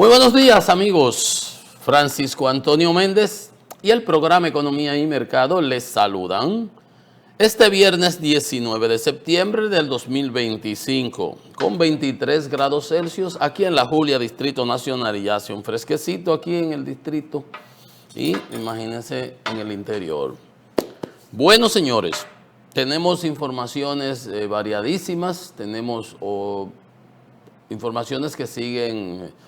Muy buenos días, amigos. Francisco Antonio Méndez y el programa Economía y Mercado les saludan este viernes 19 de septiembre del 2025 con 23 grados Celsius aquí en la Julia, Distrito Nacional, y ya hace un fresquecito aquí en el distrito y imagínense en el interior. Bueno, señores, tenemos informaciones variadísimas, tenemos informaciones que siguen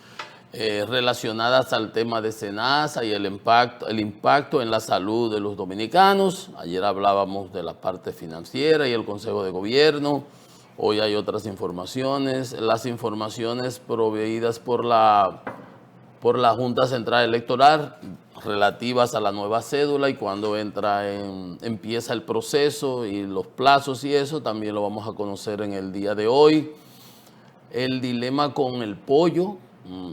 relacionadas al tema de SENASA y el impacto en la salud de los dominicanos. Ayer hablábamos de la parte financiera y el Consejo de Gobierno. Hoy hay otras informaciones. Las informaciones proveídas por la Junta Central Electoral relativas a la nueva cédula y cuando empieza el proceso y los plazos y eso, también lo vamos a conocer en el día de hoy. El dilema con el pollo.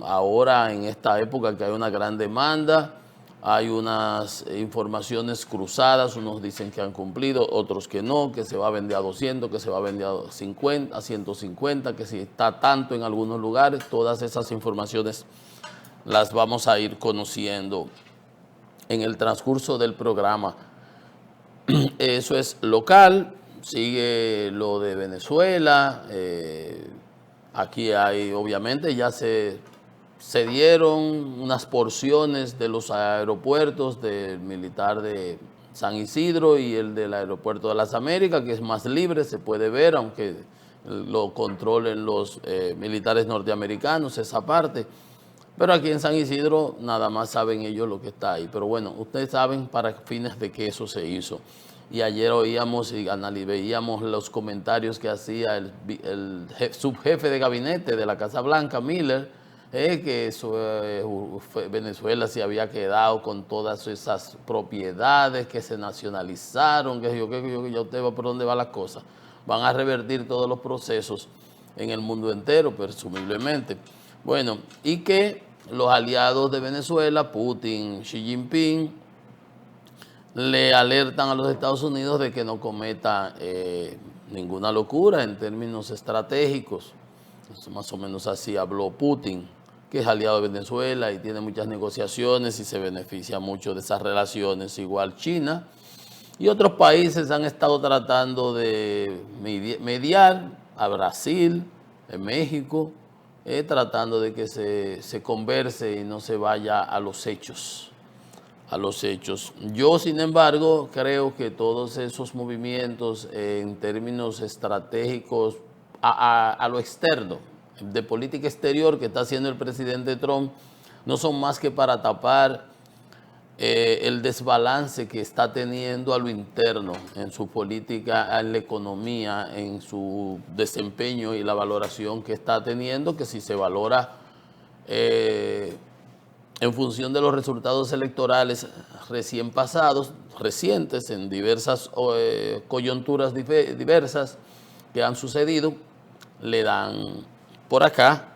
Ahora, en esta época que hay una gran demanda, hay unas informaciones cruzadas, unos dicen que han cumplido, otros que no, que se va a vender a 200, que se va a vender a 50, a 150, que si está tanto en algunos lugares. Todas esas informaciones las vamos a ir conociendo en el transcurso del programa. Eso es local, sigue lo de Venezuela. Aquí hay, obviamente, ya se dieron unas porciones de los aeropuertos del militar de San Isidro y el del aeropuerto de las Américas, que es más libre, se puede ver, aunque lo controlen los militares norteamericanos, esa parte. Pero aquí en San Isidro nada más saben ellos lo que está ahí. Pero bueno, ustedes saben para fines de qué eso se hizo. Y ayer oíamos y veíamos los comentarios que hacía el subjefe de gabinete de la Casa Blanca, Miller, que Venezuela se había quedado con todas esas propiedades que se nacionalizaron, que yo usted va por dónde va la cosa. Van a revertir todos los procesos en el mundo entero, presumiblemente. Bueno, y que los aliados de Venezuela, Putin, Xi Jinping, le alertan a los Estados Unidos de que no cometa ninguna locura en términos estratégicos. Más o menos así habló Putin, que es aliado de Venezuela y tiene muchas negociaciones y se beneficia mucho de esas relaciones. Igual China y otros países han estado tratando de mediar, a Brasil, en México, tratando de que se converse y no se vaya a los hechos. Yo, sin embargo, creo que todos esos movimientos en términos estratégicos a lo externo, de política exterior que está haciendo el presidente Trump, no son más que para tapar el desbalance que está teniendo a lo interno en su política, en la economía, en su desempeño y la valoración que está teniendo, que si se valora en función de los resultados electorales recientes, en diversas coyunturas diversas que han sucedido, le dan por acá.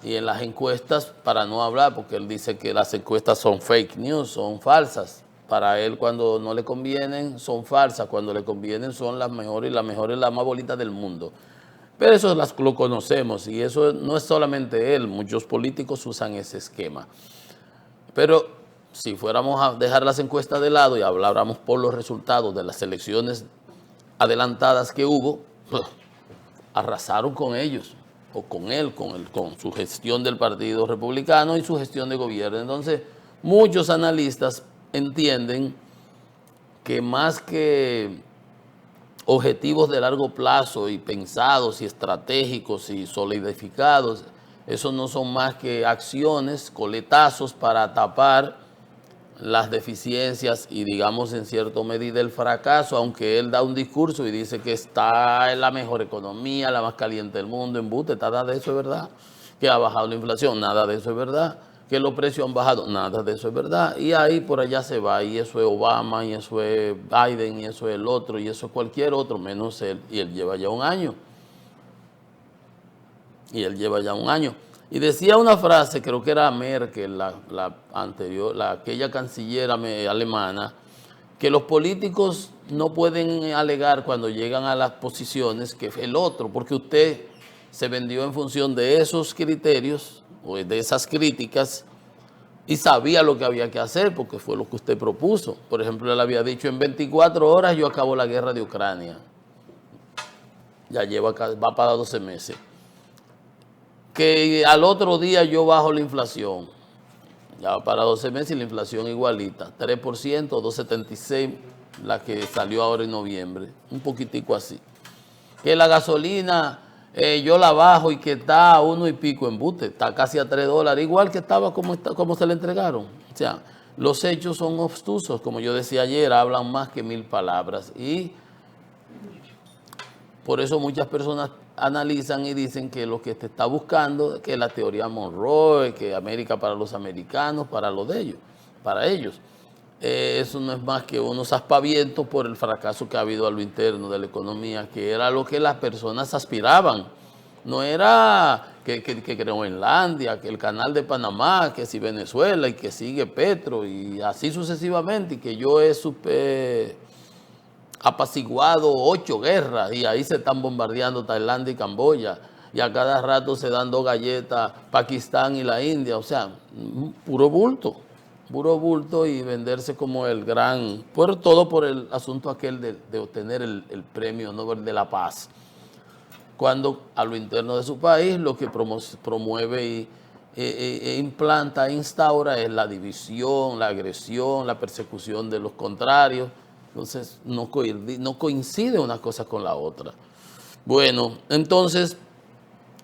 Y en las encuestas, para no hablar, porque él dice que las encuestas son fake news, son falsas. Para él, cuando no le convienen, son falsas. Cuando le convienen, son las mejores, y las mejores, las más bonitas del mundo. Pero eso lo conocemos, y eso no es solamente él. Muchos políticos usan ese esquema. Pero si fuéramos a dejar las encuestas de lado y habláramos por los resultados de las elecciones adelantadas que hubo, arrasaron con ellos, o con él, con su gestión del Partido Republicano y su gestión de gobierno. Entonces, muchos analistas entienden que más que objetivos de largo plazo y pensados y estratégicos y solidificados, esos no son más que acciones, coletazos para tapar las deficiencias y, digamos, en cierta medida el fracaso, aunque él da un discurso y dice que está en la mejor economía, la más caliente del mundo, embuste, nada de eso es verdad. Que ha bajado la inflación, nada de eso es verdad. Que los precios han bajado, nada de eso es verdad. Y ahí por allá se va, y eso es Obama, y eso es Biden, y eso es el otro, y eso es cualquier otro, menos él. Y él lleva ya un año. Y decía una frase, creo que era Merkel, aquella canciller alemana, que los políticos no pueden alegar cuando llegan a las posiciones que el otro, porque usted se vendió en función de esos criterios o de esas críticas y sabía lo que había que hacer porque fue lo que usted propuso. Por ejemplo, él había dicho, en 24 horas yo acabo la guerra de Ucrania. Ya va para 12 meses. Que al otro día yo bajo la inflación. Ya va para 12 meses y la inflación igualita. 3%, 2,76, la que salió ahora en noviembre. Un poquitico así. Que la gasolina yo la bajo y que está a 1 y pico en embuste. Está casi a $3. Igual que estaba como se le entregaron. O sea, los hechos son obtusos. Como yo decía ayer, hablan más que 1000 palabras. Y por eso muchas personas analizan y dicen que lo que te está buscando, que la teoría Monroe, que América para los americanos, para lo de ellos, para ellos. Eso no es más que unos aspavientos por el fracaso que ha habido a lo interno de la economía, que era lo que las personas aspiraban. No era que Groenlandia, que el canal de Panamá, que si Venezuela y que sigue Petro y así sucesivamente, y que yo he apaciguado 8 guerras y ahí se están bombardeando Tailandia y Camboya y a cada rato se dan 2 galletas Pakistán y la India, o sea, puro bulto y venderse como el gran, por todo por el asunto aquel de obtener el premio Nobel de la Paz, cuando a lo interno de su país lo que promueve e implanta, instaura es la división, la agresión, la persecución de los contrarios. Entonces no coincide una cosa con la otra. Bueno, entonces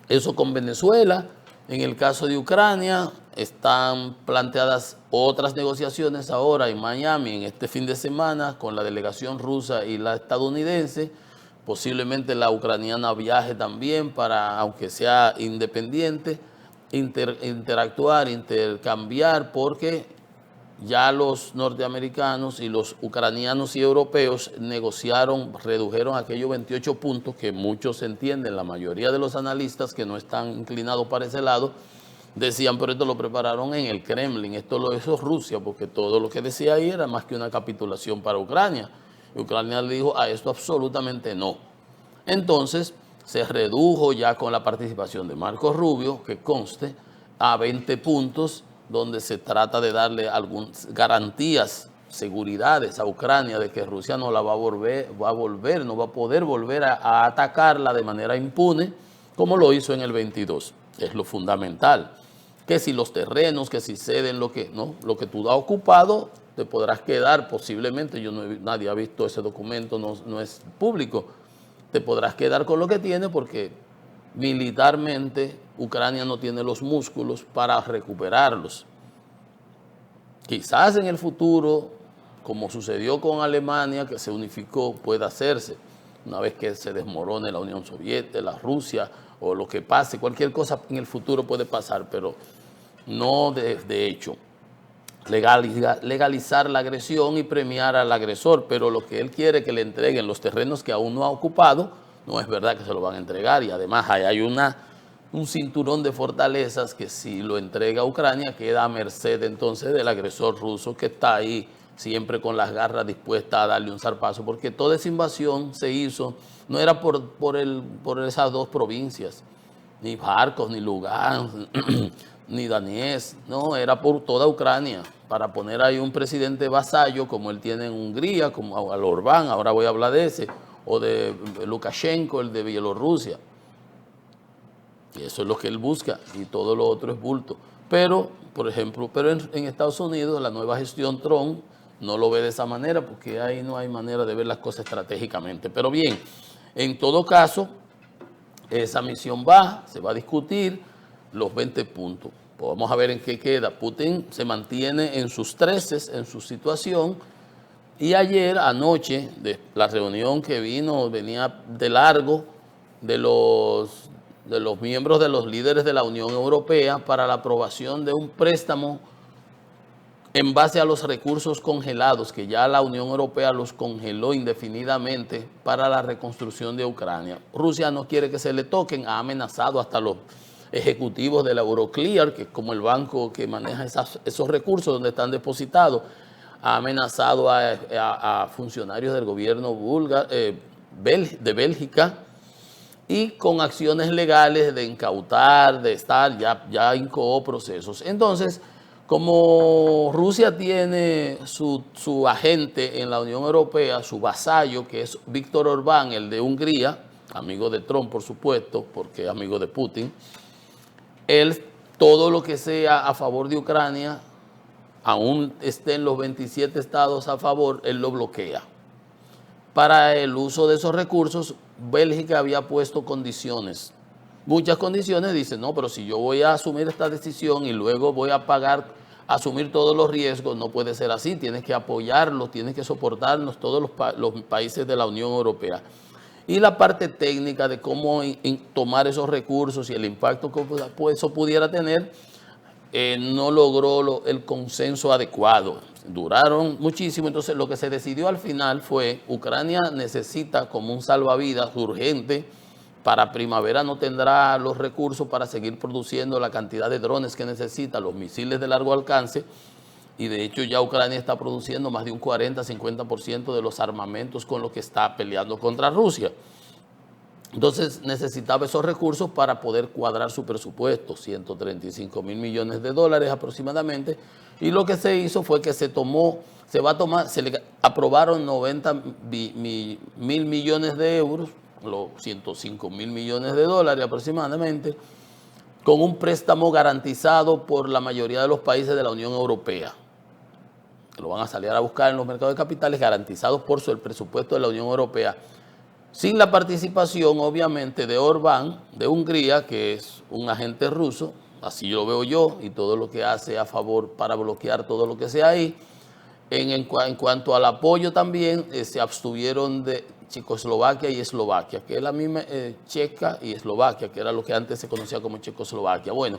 eso con Venezuela. En el caso de Ucrania están planteadas otras negociaciones ahora en Miami en este fin de semana con la delegación rusa y la estadounidense. Posiblemente la ucraniana viaje también para, aunque sea independiente, interactuar, intercambiar, porque ya los norteamericanos y los ucranianos y europeos negociaron, redujeron aquellos 28 puntos que muchos entienden, la mayoría de los analistas que no están inclinados para ese lado, decían, pero esto lo prepararon en el Kremlin, esto lo hizo Rusia, porque todo lo que decía ahí era más que una capitulación para Ucrania. Y Ucrania le dijo, a esto absolutamente no. Entonces se redujo ya con la participación de Marco Rubio, que conste, a 20 puntos, donde se trata de darle algunas garantías, seguridades a Ucrania de que Rusia no la va a volver, no va a poder volver a atacarla de manera impune, como lo hizo en el 22. Es lo fundamental. Que si los terrenos, que si ceden lo que tú has ocupado, te podrás quedar posiblemente, nadie ha visto ese documento, no es público, te podrás quedar con lo que tiene porque militarmente Ucrania no tiene los músculos para recuperarlos. Quizás en el futuro, como sucedió con Alemania, que se unificó, pueda hacerse. Una vez que se desmorone la Unión Soviética, la Rusia, o lo que pase, cualquier cosa en el futuro puede pasar, pero no de hecho. Legalizar la agresión y premiar al agresor, pero lo que él quiere que le entreguen los terrenos que aún no ha ocupado, no es verdad que se lo van a entregar, y además hay un cinturón de fortalezas que si lo entrega a Ucrania queda a merced entonces del agresor ruso que está ahí siempre con las garras dispuestas a darle un zarpazo, porque toda esa invasión se hizo, no era por esas 2 provincias, ni Kharkov, ni Lugansk, ni Donetsk, no, era por toda Ucrania, para poner ahí un presidente vasallo como él tiene en Hungría, como al Orbán, ahora voy a hablar de ese, o de Lukashenko, el de Bielorrusia. Y eso es lo que él busca, y todo lo otro es bulto. Pero, por ejemplo, en Estados Unidos, la nueva gestión Trump no lo ve de esa manera, porque ahí no hay manera de ver las cosas estratégicamente. Pero bien, en todo caso, esa misión se va a discutir los 20 puntos. Pues vamos a ver en qué queda. Putin se mantiene en sus 13, en su situación, y ayer, anoche, de la reunión que venía de largo de los miembros de los líderes de la Unión Europea para la aprobación de un préstamo en base a los recursos congelados, que ya la Unión Europea los congeló indefinidamente para la reconstrucción de Ucrania. Rusia no quiere que se le toquen, ha amenazado hasta los ejecutivos de la Euroclear, que es como el banco que maneja esos recursos donde están depositados, ha amenazado a funcionarios del gobierno de Bélgica, y con acciones legales de incautar, de estar, ya incoó procesos. Entonces, como Rusia tiene su agente en la Unión Europea, su vasallo, que es Víctor Orbán, el de Hungría, amigo de Trump, por supuesto, porque es amigo de Putin, él, todo lo que sea a favor de Ucrania, aún estén los 27 estados a favor, él lo bloquea. Para el uso de esos recursos, Bélgica había puesto condiciones. Muchas condiciones, dice, no, pero si yo voy a asumir esta decisión y luego voy a asumir todos los riesgos, no puede ser así, tienes que apoyarlos, tienes que soportarnos todos los países de la Unión Europea. Y la parte técnica de cómo tomar esos recursos y el impacto que eso pudiera tener, no logró el consenso adecuado. Duraron muchísimo, entonces lo que se decidió al final fue Ucrania necesita como un salvavidas urgente. Para primavera no tendrá los recursos para seguir produciendo la cantidad de drones que necesita, los misiles de largo alcance, y de hecho ya Ucrania está produciendo más de un 40-50% de los armamentos con los que está peleando contra Rusia. Entonces necesitaba esos recursos para poder cuadrar su presupuesto, 135 mil millones de dólares aproximadamente, y lo que se hizo fue que se le aprobaron 90 mil millones de euros, los 105 mil millones de dólares aproximadamente, con un préstamo garantizado por la mayoría de los países de la Unión Europea. Lo van a salir a buscar en los mercados de capitales, garantizados por el presupuesto de la Unión Europea, sin la participación, obviamente, de Orbán, de Hungría, que es un agente ruso, así lo veo yo, y todo lo que hace a favor para bloquear todo lo que sea ahí. En cuanto al apoyo también, se abstuvieron de Checoslovaquia y Eslovaquia, que es la misma Checa y Eslovaquia, que era lo que antes se conocía como Checoslovaquia. Bueno,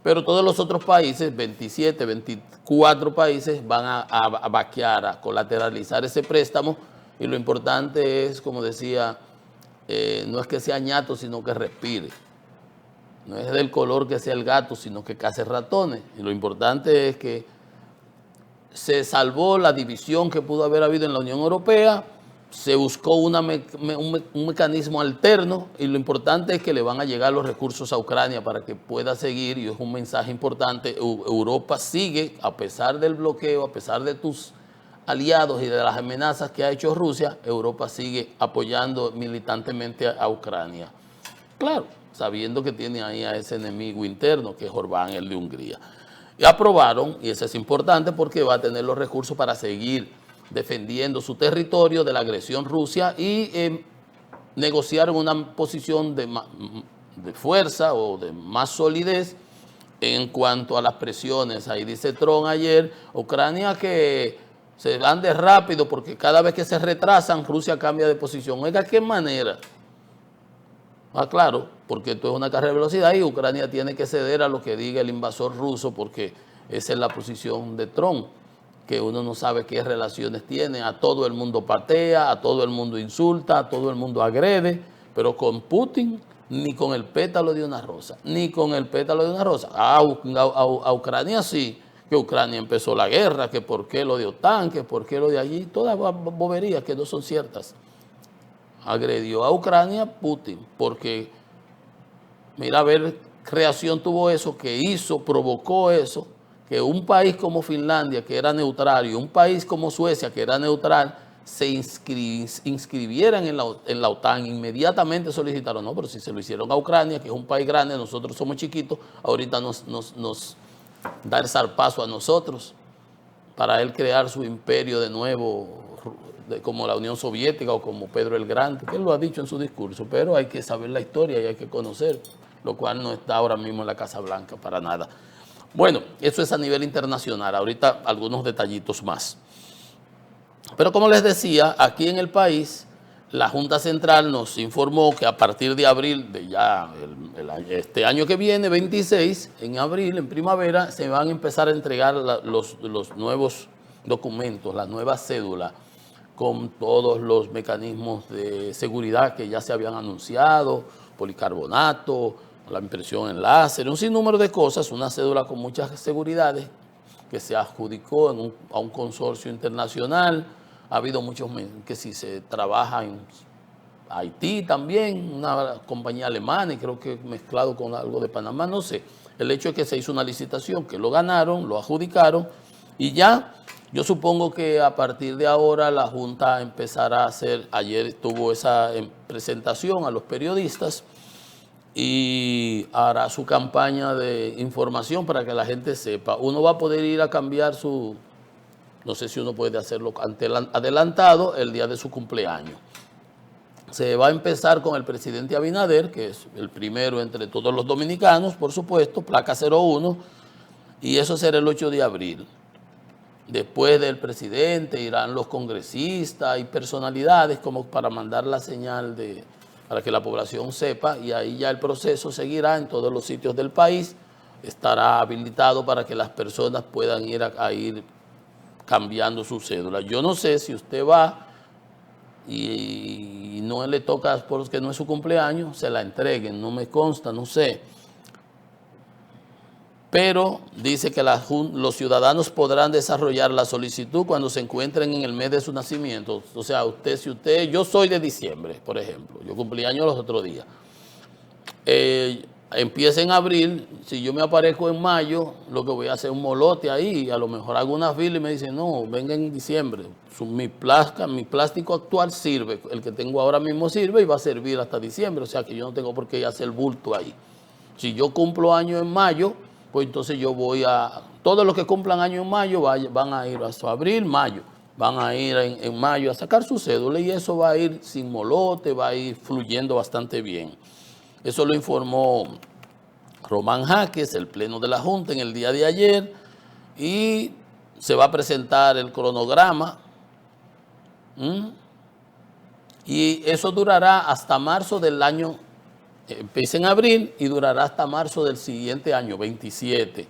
pero todos los otros países, 27, 24 países, van a vaquear, a colateralizar ese préstamo. Y lo importante es, como decía, no es que sea ñato, sino que respire. No es del color que sea el gato, sino que cace ratones. Y lo importante es que se salvó la división que pudo haber habido en la Unión Europea, se buscó un mecanismo alterno, y lo importante es que le van a llegar los recursos a Ucrania para que pueda seguir, y es un mensaje importante. Europa sigue, a pesar del bloqueo, a pesar de tus aliados y de las amenazas que ha hecho Rusia, Europa sigue apoyando militantemente a Ucrania. Claro, sabiendo que tiene ahí a ese enemigo interno, que es Orbán, el de Hungría. Y aprobaron, y eso es importante porque va a tener los recursos para seguir defendiendo su territorio de la agresión Rusia y negociar en una posición de fuerza o de más solidez en cuanto a las presiones. Ahí dice Trump ayer, Ucrania que se ande rápido porque cada vez que se retrasan, Rusia cambia de posición. Oiga, ¿qué manera? Claro, porque esto es una carrera de velocidad y Ucrania tiene que ceder a lo que diga el invasor ruso, porque esa es la posición de Trump, que uno no sabe qué relaciones tiene. A todo el mundo patea, a todo el mundo insulta, a todo el mundo agrede, pero con Putin ni con el pétalo de una rosa, ni con el pétalo de una rosa. A Ucrania sí, que Ucrania empezó la guerra, que por qué lo de OTAN, que por qué lo de allí, todas boberías que no son ciertas. Agredió a Ucrania Putin, porque mira a ver qué reacción tuvo eso, que provocó eso, que un país como Finlandia, que era neutral, y un país como Suecia, que era neutral, se inscribieran en la OTAN. Inmediatamente solicitaron, no, pero si se lo hicieron a Ucrania, que es un país grande, nosotros somos chiquitos, ahorita nos da el zarpazo a nosotros para él crear su imperio de nuevo, como la Unión Soviética o como Pedro el Grande, que él lo ha dicho en su discurso, pero hay que saber la historia y hay que conocer, lo cual no está ahora mismo en la Casa Blanca para nada. Bueno, eso es a nivel internacional. Ahorita algunos detallitos más. Pero como les decía, aquí en el país, la Junta Central nos informó que a partir de abril, de ya este año que viene, 26, en abril, en primavera, se van a empezar a entregar los nuevos documentos, las nuevas cédulas, con todos los mecanismos de seguridad que ya se habían anunciado, policarbonato, la impresión en láser, un sinnúmero de cosas, una cédula con muchas seguridades que se adjudicó a un consorcio internacional. Ha habido muchos que si se trabaja Haití también, una compañía alemana y creo que mezclado con algo de Panamá, no sé. El hecho es que se hizo una licitación, que lo ganaron, lo adjudicaron y ya yo supongo que a partir de ahora la Junta empezará a hacer, ayer tuvo esa presentación a los periodistas y hará su campaña de información para que la gente sepa. Uno va a poder ir a cambiar su, no sé si uno puede hacerlo adelantado el día de su cumpleaños. Se va a empezar con el presidente Abinader, que es el primero entre todos los dominicanos, por supuesto, placa 01, y eso será el 8 de abril. Después del presidente irán los congresistas y personalidades como para mandar la señal para que la población sepa, y ahí ya el proceso seguirá en todos los sitios del país. Estará habilitado para que las personas puedan ir a ir cambiando su cédula. Yo no sé si usted va y no le toca porque no es su cumpleaños, se la entreguen, no me consta, no sé. Pero dice que los ciudadanos podrán desarrollar la solicitud cuando se encuentren en el mes de su nacimiento. O sea, yo soy de diciembre, por ejemplo, yo cumplí años los otros días. Empieza en abril, si yo me aparezco en mayo, lo que voy a hacer es un molote ahí, a lo mejor hago una fila y me dicen, no, venga en diciembre. Mi plástico actual sirve, el que tengo ahora mismo sirve y va a servir hasta diciembre, o sea que yo no tengo por qué hacer bulto ahí. Si yo cumplo año en mayo, pues entonces yo voy todos los que cumplan año en mayo van a ir hasta abril, mayo, van a ir en mayo a sacar su cédula y eso va a ir sin molote, va a ir fluyendo bastante bien. Eso lo informó Román Jaques, el pleno de la Junta, en el día de ayer, y se va a presentar el cronograma. Y eso durará hasta marzo del año, empieza en abril y durará hasta marzo del siguiente año, 27,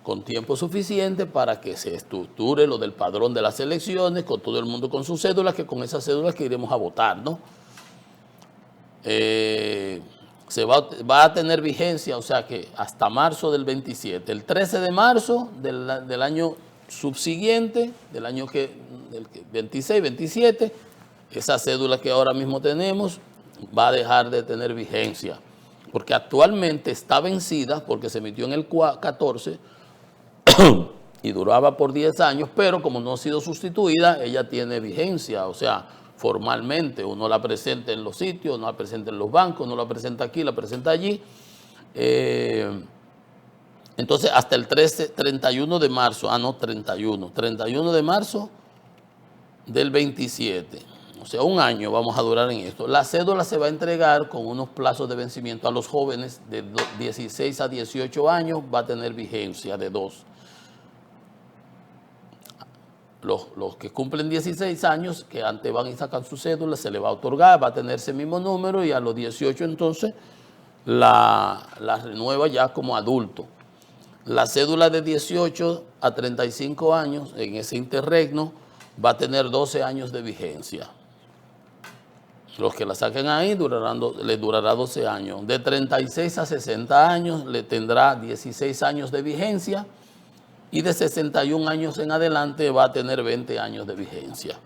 con tiempo suficiente para que se estructure lo del padrón de las elecciones, con todo el mundo con sus cédulas, que con esas cédulas que iremos a votar, ¿no? Va a tener vigencia, o sea que hasta marzo del 27. El 13 de marzo del año subsiguiente, del 26, 27, esa cédula que ahora mismo tenemos va a dejar de tener vigencia, porque actualmente está vencida, porque se emitió en el 14 y duraba por 10 años, pero como no ha sido sustituida, ella tiene vigencia, o sea, formalmente uno la presenta en los sitios, uno la presenta en los bancos, uno la presenta aquí, la presenta allí. Entonces, hasta el 31 de marzo, 31 de marzo del 27, o sea, un año vamos a durar en esto. La cédula se va a entregar con unos plazos de vencimiento a los jóvenes de 16 a 18 años, va a tener vigencia de 2. Los que cumplen 16 años, que antes van y sacan su cédula, se le va a otorgar, va a tener ese mismo número y a los 18 entonces la renueva ya como adulto. La cédula de 18 a 35 años, en ese interregno, va a tener 12 años de vigencia. Los que la saquen ahí les durará 12 años. De 36 a 60 años le tendrá 16 años de vigencia. Y de 61 años en adelante va a tener 20 años de vigencia.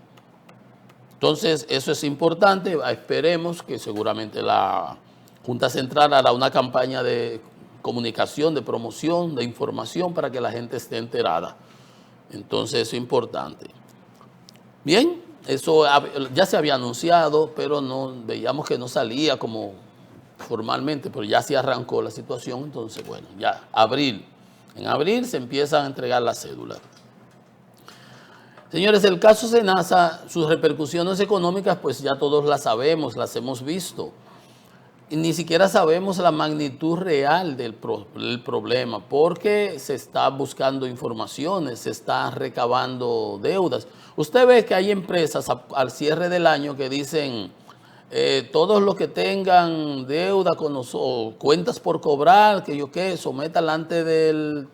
Entonces, eso es importante. Esperemos que seguramente la Junta Central hará una campaña de comunicación, de promoción, de información para que la gente esté enterada. Entonces, eso es importante. Bien, eso ya se había anunciado, pero veíamos que no salía como formalmente, pero ya se arrancó la situación. Entonces, bueno, ya en abril se empiezan a entregar las cédulas. Señores, el caso Senasa, sus repercusiones económicas, pues ya todos las sabemos, las hemos visto. Y ni siquiera sabemos la magnitud real del problema, porque se está buscando informaciones, se está recabando deudas. Usted ve que hay empresas al cierre del año que dicen, todos los que tengan deuda con nosotros, cuentas por cobrar, sometan antes del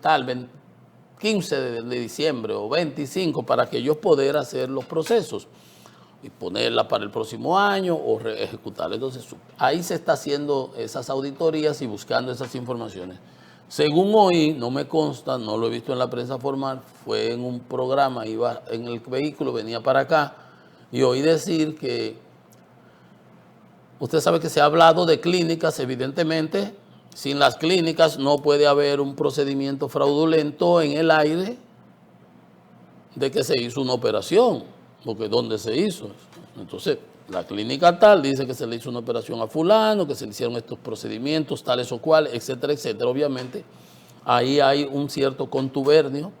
15 de diciembre o 25 para que ellos puedan hacer los procesos y ponerla para el próximo año o ejecutarla. Entonces, ahí se está haciendo esas auditorías y buscando esas informaciones. Según oí, no me consta, no lo he visto en la prensa formal, fue en un programa, iba en el vehículo, venía para acá y oí decir que Usted sabe que se ha hablado de clínicas, evidentemente. Sin las clínicas no puede haber un procedimiento fraudulento en el aire de que se hizo una operación, porque ¿dónde se hizo? Entonces, la clínica tal dice que se le hizo una operación a fulano, que se le hicieron estos procedimientos, tales o cuales, etcétera, etcétera. Obviamente, ahí hay un cierto contubernio,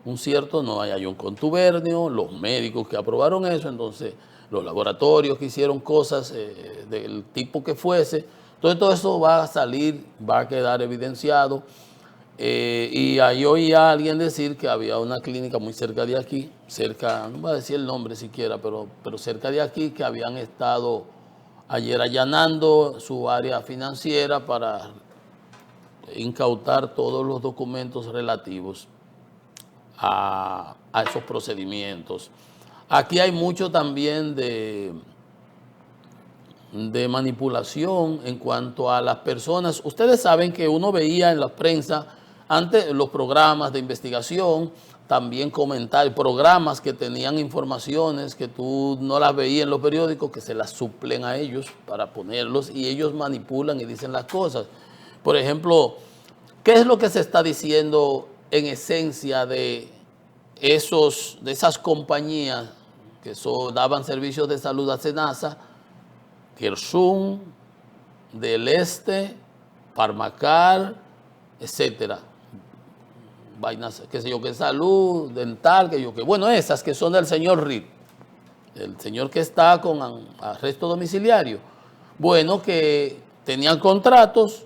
hay un contubernio, los médicos que aprobaron eso, entonces los laboratorios que hicieron cosas del tipo que fuese. Entonces todo eso va a salir, va a quedar evidenciado. Y ahí oí a alguien decir que había una clínica muy cerca de aquí, no voy a decir el nombre siquiera, pero cerca de aquí, que habían estado ayer allanando su área financiera para incautar todos los documentos relativos a esos procedimientos. Aquí hay mucho también de manipulación en cuanto a las personas. Ustedes saben que uno veía en la prensa, antes los programas de investigación, también comentar programas que tenían informaciones que tú no las veías en los periódicos, que se las suplen a ellos para ponerlos, y ellos manipulan y dicen las cosas. Por ejemplo, ¿qué es lo que se está diciendo en esencia de esas compañías que daban servicios de salud a SENASA? Gersum, Del Este, Farmacar, etcétera. Vainas, qué sé yo, que salud, dental, que yo, que bueno, esas que son del señor Reed, el señor que está con arresto domiciliario. Bueno, que tenían contratos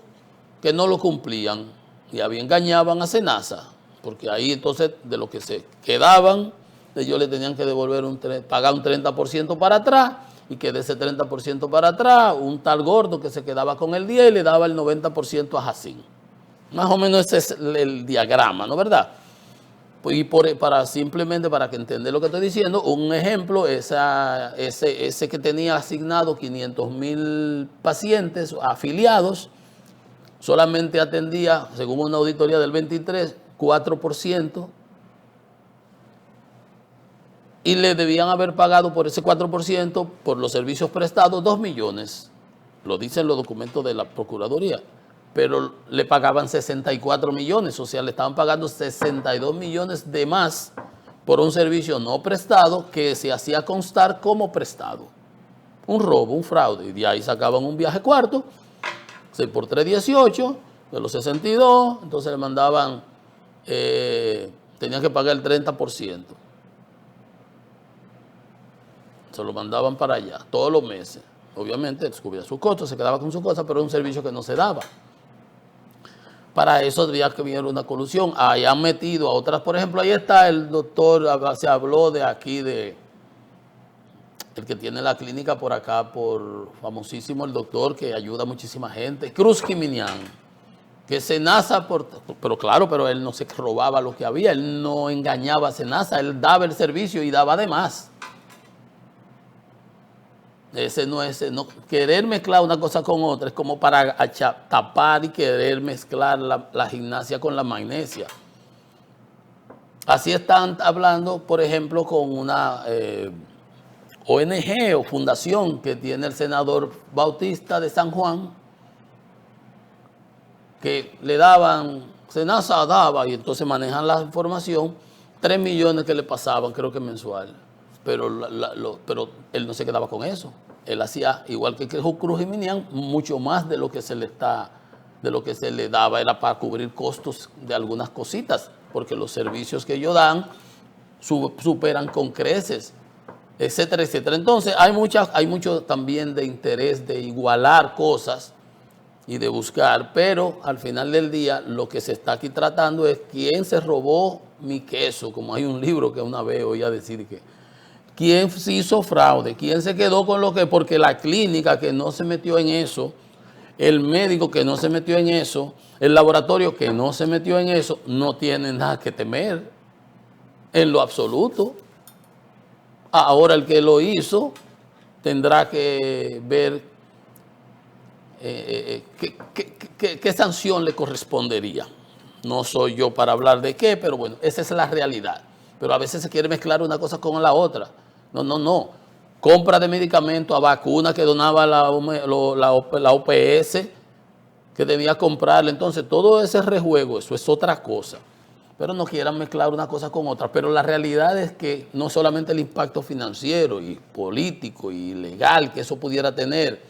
que no lo cumplían y engañaban a SENASA, porque ahí entonces de lo que se quedaban, ellos le tenían que devolver pagar un 30% para atrás, y que de ese 30% para atrás, un tal gordo que se quedaba con el 10 y le daba el 90% a Jacín. Más o menos ese es el diagrama, ¿no verdad? Pues, y simplemente para que entiendan lo que estoy diciendo, un ejemplo, ese que tenía asignado 500,000 pacientes afiliados, solamente atendía, según una auditoría del 23, 4%, y le debían haber pagado por ese 4%, por los servicios prestados, 2 millones. Lo dicen los documentos de la Procuraduría. Pero le pagaban 64 millones, o sea, le estaban pagando 62 millones de más por un servicio no prestado que se hacía constar como prestado. Un robo, un fraude. Y de ahí sacaban un viaje cuarto, 6 por 3, 18, de los 62, entonces le mandaban, tenían que pagar el 30%. Se lo mandaban para allá todos los meses. Obviamente descubría sus costos, se quedaba con sus cosas, pero era un servicio que no se daba. Para eso debía que viniera una colusión. Ahí han metido a otras, por ejemplo, ahí está el doctor, se habló de aquí, el que tiene la clínica por acá, famosísimo, el doctor que ayuda a muchísima gente, Cruz Jiminián, que SENASA, pero claro, pero él no se robaba lo que había, él no engañaba a SENASA, él daba el servicio y daba de más. No, querer mezclar una cosa con otra es como para tapar y querer mezclar la gimnasia con la magnesia. Así están hablando, por ejemplo, con una ONG o fundación que tiene el senador Bautista de San Juan, que le daban, SENASA daba, y entonces manejan la información, 3 millones que le pasaban, creo que mensual. Pero él no se quedaba con eso. Él hacía, igual que Cruz Jiminián, mucho más de lo que se le daba, era para cubrir costos de algunas cositas, porque los servicios que ellos dan superan con creces, etcétera, etcétera. Entonces hay mucho también de interés de igualar cosas y de buscar, pero al final del día lo que se está aquí tratando es quién se robó mi queso, como hay un libro que una vez oía decir que quién se hizo fraude, quién se quedó con lo que, porque la clínica que no se metió en eso, el médico que no se metió en eso, el laboratorio que no se metió en eso, no tiene nada que temer en lo absoluto. Ahora el que lo hizo tendrá que ver qué sanción le correspondería. No soy yo para hablar de qué, pero bueno, esa es la realidad. Pero a veces se quiere mezclar una cosa con la otra. No. compra de medicamentos, a vacunas que donaba la OPS, que debía comprarle. Entonces, todo ese rejuego, eso es otra cosa. Pero no quieran mezclar una cosa con otra. Pero la realidad es que no solamente el impacto financiero y político y legal que eso pudiera tener,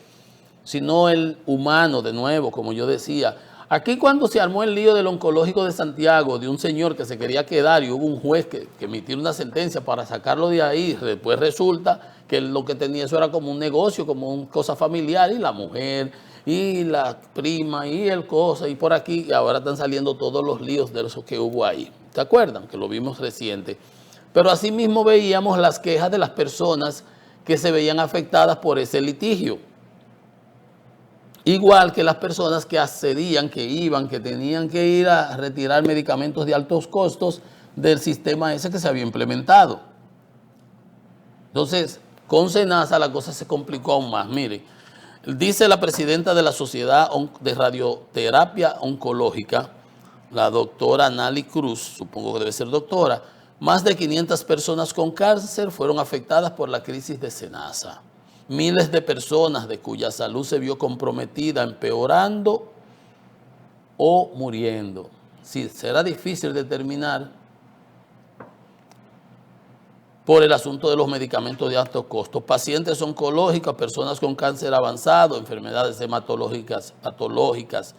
sino el humano, de nuevo, como yo decía. Aquí cuando se armó el lío del oncológico de Santiago, de un señor que se quería quedar y hubo un juez que emitió una sentencia para sacarlo de ahí, después resulta que lo que tenía eso era como un negocio, como una cosa familiar, y la mujer, y la prima, y el cosa, y por aquí, y ahora están saliendo todos los líos de esos que hubo ahí. ¿Se acuerdan? Que lo vimos reciente. Pero asimismo veíamos las quejas de las personas que se veían afectadas por ese litigio. Igual que las personas que accedían, que iban, que tenían que ir a retirar medicamentos de altos costos del sistema ese que se había implementado. Entonces, con SENASA la cosa se complicó aún más. Mire, dice la presidenta de la Sociedad de Radioterapia Oncológica, la doctora Nali Cruz, supongo que debe ser doctora, más de 500 personas con cáncer fueron afectadas por la crisis de SENASA. Miles de personas de cuya salud se vio comprometida, empeorando o muriendo. Sí, será difícil determinar por el asunto de los medicamentos de alto costo. Pacientes oncológicos, personas con cáncer avanzado, enfermedades hematológicas, patológicas,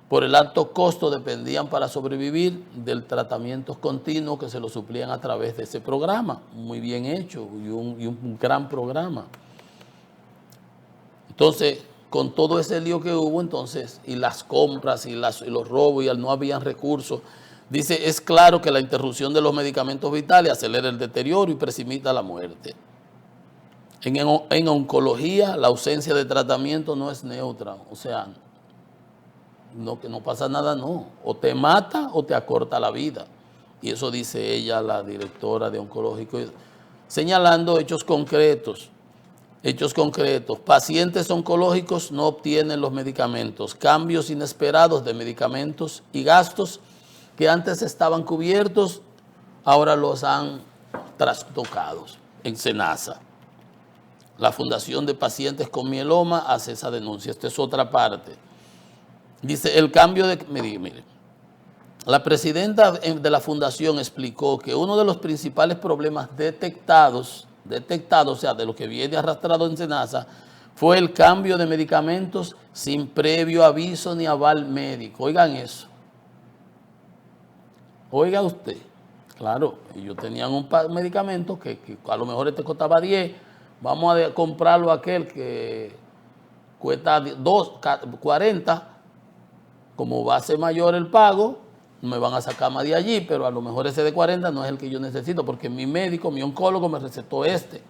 por el alto costo dependían para sobrevivir del tratamiento continuo que se lo suplían a través de ese programa. Muy bien hecho y un gran programa. Entonces, con todo ese lío que hubo entonces, y las compras y los robos y no habían recursos, dice, es claro que la interrupción de los medicamentos vitales acelera el deterioro y precipita la muerte. En oncología, la ausencia de tratamiento no es neutra, o sea, que no pasa nada, no. O te mata o te acorta la vida. Y eso dice ella, la directora de oncológico, señalando hechos concretos. Hechos concretos, pacientes oncológicos no obtienen los medicamentos, cambios inesperados de medicamentos y gastos que antes estaban cubiertos, ahora los han trastocado en SENASA. La Fundación de Pacientes con Mieloma hace esa denuncia, esta es otra parte. Dice, el cambio de... Mire, la presidenta de la fundación explicó que uno de los principales problemas detectados, o sea, de lo que viene arrastrado en SENASA, fue el cambio de medicamentos sin previo aviso ni aval médico. Oigan eso. Oiga usted. Claro, ellos tenían un medicamento que a lo mejor este costaba 10, vamos a comprarlo aquel que cuesta 40, como va a ser mayor el pago, me van a sacar más de allí, pero a lo mejor ese de 40 no es el que yo necesito, porque mi médico, mi oncólogo me recetó este.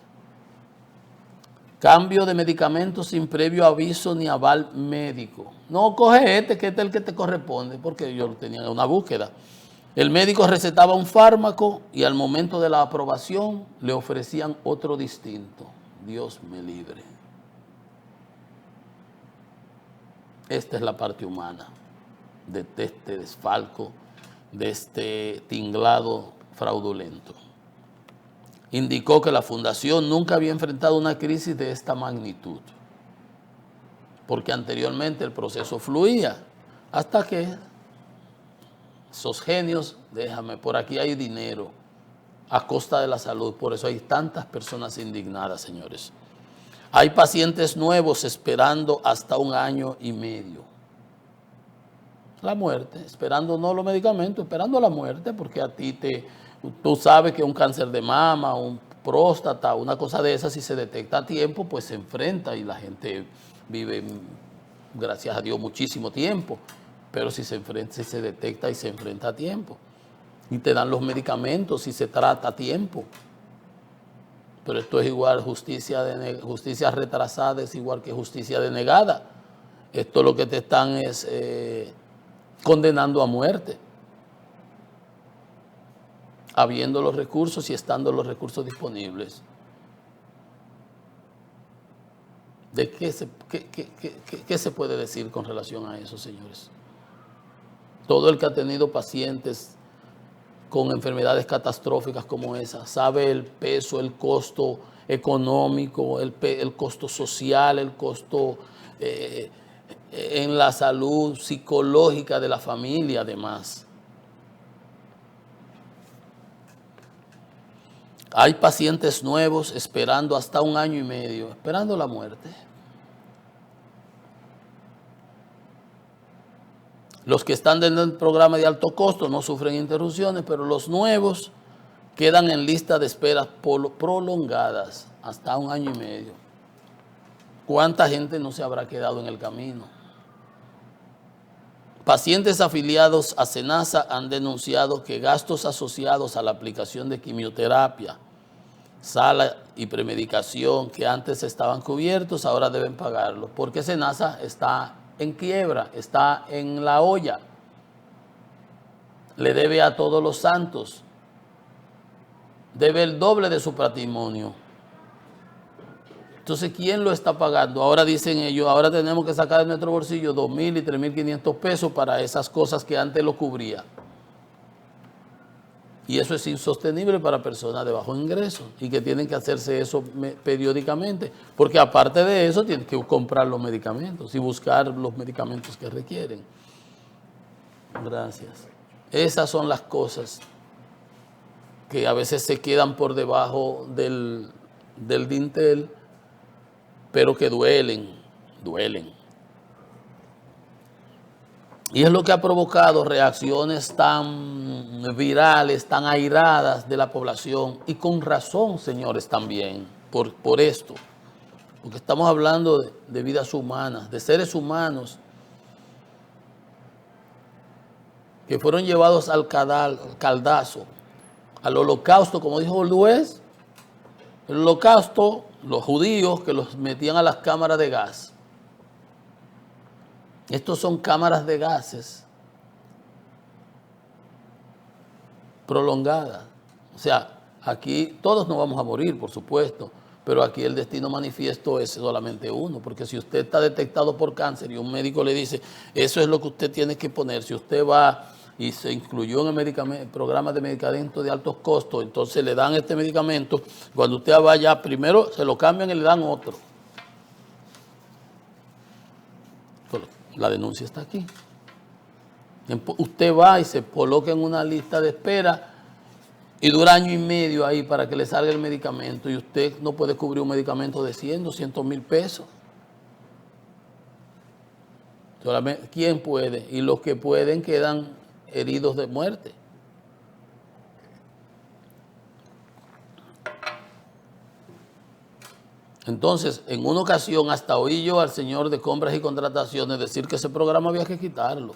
Cambio de medicamentos sin previo aviso ni aval médico. No, coge este, que este es el que te corresponde, porque yo tenía una búsqueda. El médico recetaba un fármaco y al momento de la aprobación le ofrecían otro distinto. Dios me libre. Esta es la parte humana de este desfalco, de este tinglado fraudulento. Indicó que la fundación nunca había enfrentado una crisis de esta magnitud, porque anteriormente el proceso fluía, hasta que esos genios, déjame, por aquí hay dinero, a costa de la salud, por eso hay tantas personas indignadas, señores. Hay pacientes nuevos esperando hasta 1 año y medio. La muerte, esperando no los medicamentos, esperando la muerte, porque a ti tú sabes que un cáncer de mama, un próstata, una cosa de esas, si se detecta a tiempo, pues se enfrenta y la gente vive, gracias a Dios, muchísimo tiempo. Pero si se detecta y se enfrenta a tiempo. Y te dan los medicamentos si se trata a tiempo. Pero esto es igual, justicia retrasada es igual que justicia denegada. Esto lo que te están es condenando a muerte, habiendo los recursos y estando los recursos disponibles. ¿De qué se puede decir con relación a eso, señores? Todo el que ha tenido pacientes con enfermedades catastróficas como esa, sabe el peso, el costo económico, el costo social, el costo en la salud psicológica de la familia además. Hay pacientes nuevos esperando hasta 1 año y medio, esperando la muerte. Los que están dentro del programa de alto costo no sufren interrupciones, pero los nuevos quedan en lista de espera prolongadas, hasta 1 año y medio. ¿Cuánta gente no se habrá quedado en el camino? Pacientes afiliados a SENASA han denunciado que gastos asociados a la aplicación de quimioterapia, sala y premedicación que antes estaban cubiertos, ahora deben pagarlos, porque SENASA está en quiebra, está en la olla, le debe a todos los santos, debe el doble de su patrimonio. Entonces, ¿quién lo está pagando? Ahora dicen ellos, ahora tenemos que sacar de nuestro bolsillo 2.000 y 3.500 pesos para esas cosas que antes lo cubría. Y eso es insostenible para personas de bajo ingreso y que tienen que hacerse eso periódicamente, porque aparte de eso tienen que comprar los medicamentos y buscar los medicamentos que requieren. Gracias. Esas son las cosas que a veces se quedan por debajo del dintel, pero que duelen. Y es lo que ha provocado reacciones tan virales, tan airadas de la población, y con razón, señores, también, por esto. Porque estamos hablando de vidas humanas, de seres humanos que fueron llevados al caldazo, al holocausto, como dijo Bordués. El holocausto, los judíos que los metían a las cámaras de gas. Estos son cámaras de gases prolongadas. O sea, aquí todos no vamos a morir, por supuesto, pero aquí el destino manifiesto es solamente uno, porque si usted está detectado por cáncer y un médico le dice, eso es lo que usted tiene que poner, si usted va y se incluyó en el programa de medicamentos de altos costos, entonces le dan este medicamento, cuando usted vaya, primero se lo cambian y le dan otro. La denuncia está aquí. Usted va y se coloca en una lista de espera y dura 1 año y medio ahí para que le salga el medicamento y usted no puede cubrir un medicamento de 100, 200.000 pesos. Solamente, ¿quién puede? Y los que pueden quedan heridos de muerte. Entonces, en una ocasión hasta oí yo al señor de compras y contrataciones decir que ese programa había que quitarlo.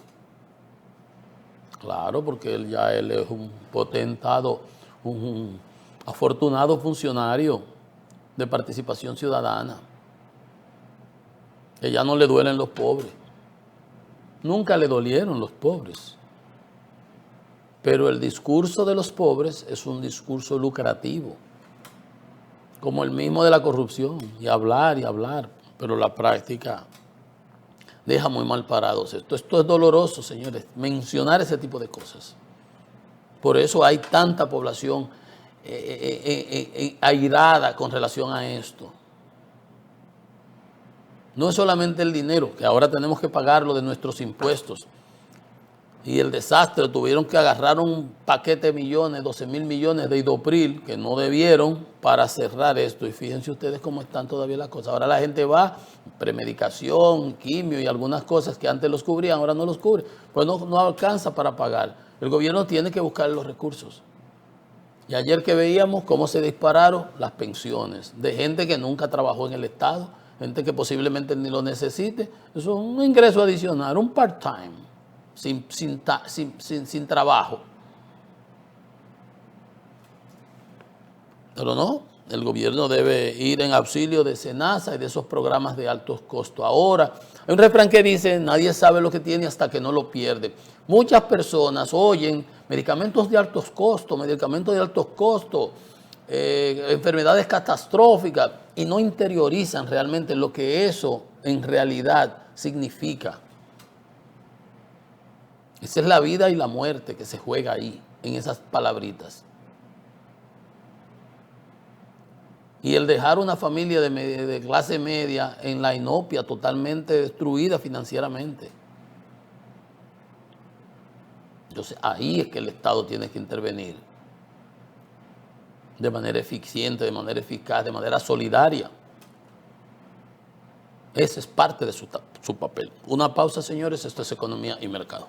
Claro, porque él es un potentado, un afortunado funcionario de participación ciudadana. Que ya no le duelen los pobres. Nunca le dolieron los pobres. Pero el discurso de los pobres es un discurso lucrativo, como el mismo de la corrupción, y hablar, pero la práctica deja muy mal parados esto. Esto es doloroso, señores, mencionar ese tipo de cosas. Por eso hay tanta población airada con relación a esto. No es solamente el dinero, que ahora tenemos que pagarlo de nuestros impuestos. Y el desastre, tuvieron que agarrar un paquete de millones, 12.000 millones de Idopril, que no debieron, para cerrar esto. Y fíjense ustedes cómo están todavía las cosas. Ahora la gente va, premedicación, quimio y algunas cosas que antes los cubrían, ahora no los cubre. Pues no alcanza para pagar. El gobierno tiene que buscar los recursos. Y ayer que veíamos cómo se dispararon las pensiones de gente que nunca trabajó en el Estado, gente que posiblemente ni lo necesite. Eso es un ingreso adicional, un part-time. Sin trabajo. Pero no, el gobierno debe ir en auxilio de SENASA y de esos programas de altos costos. Ahora, hay un refrán que dice, nadie sabe lo que tiene hasta que no lo pierde. Muchas personas oyen medicamentos de altos costos, enfermedades catastróficas, y no interiorizan realmente lo que eso en realidad significa. Esa es la vida y la muerte que se juega ahí, en esas palabritas. Y el dejar una familia de clase media en la inopia, totalmente destruida financieramente. Entonces ahí es que el Estado tiene que intervenir de manera eficiente, de manera eficaz, de manera solidaria. Ese es parte de su papel. Una pausa, señores. Esto es Economía y Mercado.